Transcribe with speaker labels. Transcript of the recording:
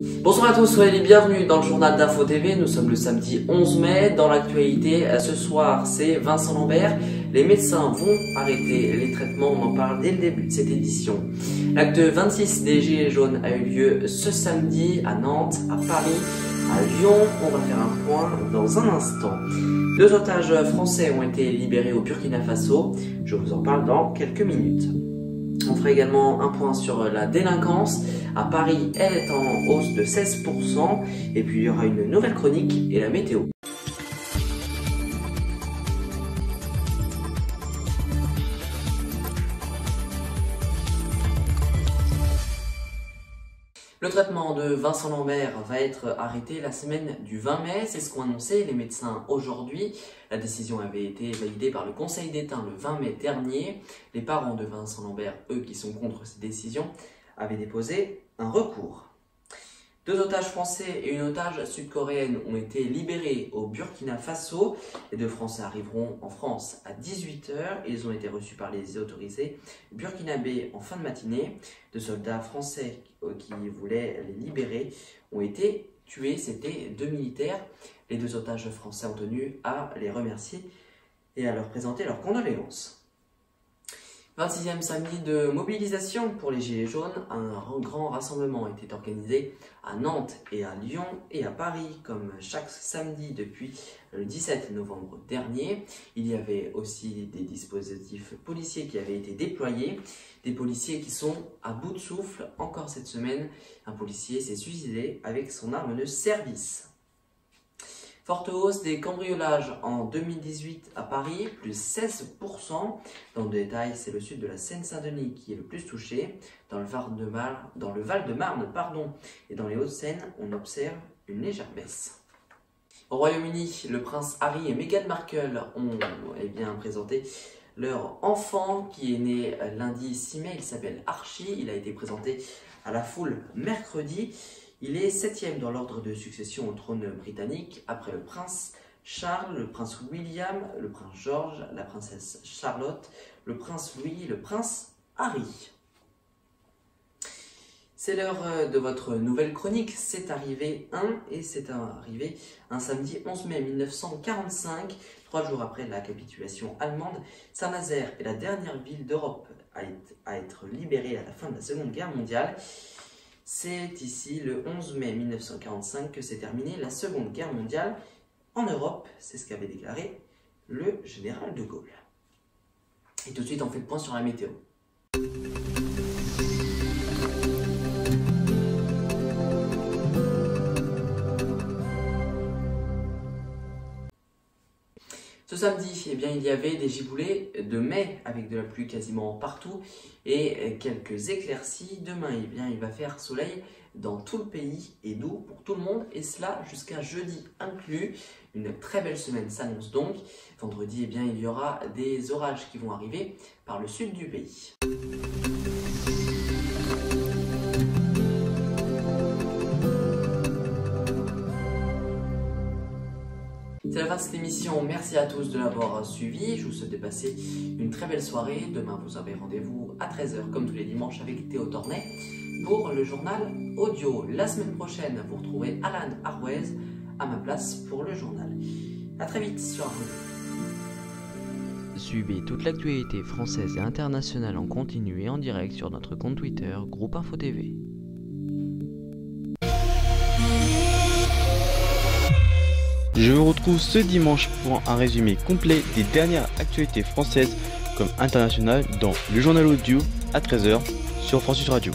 Speaker 1: Bonsoir à tous, soyez les bienvenus dans le journal d'Info TV. Nous sommes le samedi 11 mai. Dans l'actualité, ce soir, c'est Vincent Lambert. Les médecins vont arrêter les traitements. On en parle dès le début de cette édition. L'acte 26 des Gilets jaunes a eu lieu ce samedi à Nantes, à Paris, à Lyon. On va faire un point dans un instant. 2 otages français ont été libérés au Burkina Faso. Je vous en parle dans quelques minutes. On fera également un point sur la délinquance. À Paris, elle est en hausse de 16%. Et puis il y aura une nouvelle chronique et la météo. Le traitement de Vincent Lambert va être arrêté la semaine du 20 mai, c'est ce qu'ont annoncé les médecins aujourd'hui. La décision avait été validée par le Conseil d'État le 20 mai dernier. Les parents de Vincent Lambert, eux qui sont contre cette décision, avaient déposé un recours. 2 otages français et une otage sud-coréenne ont été libérés au Burkina Faso. Les 2 Français arriveront en France à 18 h. Ils ont été reçus par les autorités burkinabés en fin de matinée. 2 soldats français qui voulaient les libérer ont été tués. C'étaient 2 militaires. Les 2 otages français ont tenu à les remercier et à leur présenter leurs condoléances. 26e samedi de mobilisation pour les Gilets jaunes, un grand rassemblement était organisé à Nantes et à Lyon et à Paris comme chaque samedi depuis le 17 novembre dernier. Il y avait aussi des dispositifs policiers qui avaient été déployés, des policiers qui sont à bout de souffle. Encore cette semaine, un policier s'est suicidé avec son arme de service. Forte hausse des cambriolages en 2018 à Paris, plus 16%. Dans le détail, c'est le sud de la Seine-Saint-Denis qui est le plus touché. Dans le Val-de-Marne, et dans les Hauts-de-Seine, on observe une légère baisse. Au Royaume-Uni, le prince Harry et Meghan Markle ont présenté leur enfant qui est né lundi 6 mai. Il s'appelle Archie. Il a été présenté à la foule mercredi. Il est 7e dans l'ordre de succession au trône britannique, après le prince Charles, le prince William, le prince George, la princesse Charlotte, le prince Louis, le prince Harry. C'est l'heure de votre nouvelle chronique. C'est arrivé un samedi 11 mai 1945, 3 jours après la capitulation allemande. Saint-Nazaire est la dernière ville d'Europe à être libérée à la fin de la Seconde Guerre mondiale. C'est ici, le 11 mai 1945, que s'est terminée la Seconde Guerre mondiale en Europe. C'est ce qu'avait déclaré le général de Gaulle. Et tout de suite, on fait le point sur la météo. Ce samedi, il y avait des giboulées de mai avec de la pluie quasiment partout et quelques éclaircies. Demain, il va faire soleil dans tout le pays et doux pour tout le monde, et cela jusqu'à jeudi inclus. Une très belle semaine s'annonce donc. Vendredi, il y aura des orages qui vont arriver par le sud du pays. C'est la fin de cette émission, merci à tous de l'avoir suivi, je vous souhaite de passer une très belle soirée. Demain vous avez rendez-vous à 13 h comme tous les dimanches avec Théo Tornet pour le journal audio. La semaine prochaine vous retrouverez Alan Arwez à ma place pour le journal. A très vite sur Info TV.
Speaker 2: Suivez toute l'actualité française et internationale en continu et en direct sur notre compte Twitter, Groupe Info TV.
Speaker 3: Je vous retrouve ce dimanche pour un résumé complet des dernières actualités françaises comme internationales dans le journal audio à 13 h sur Francis Radio.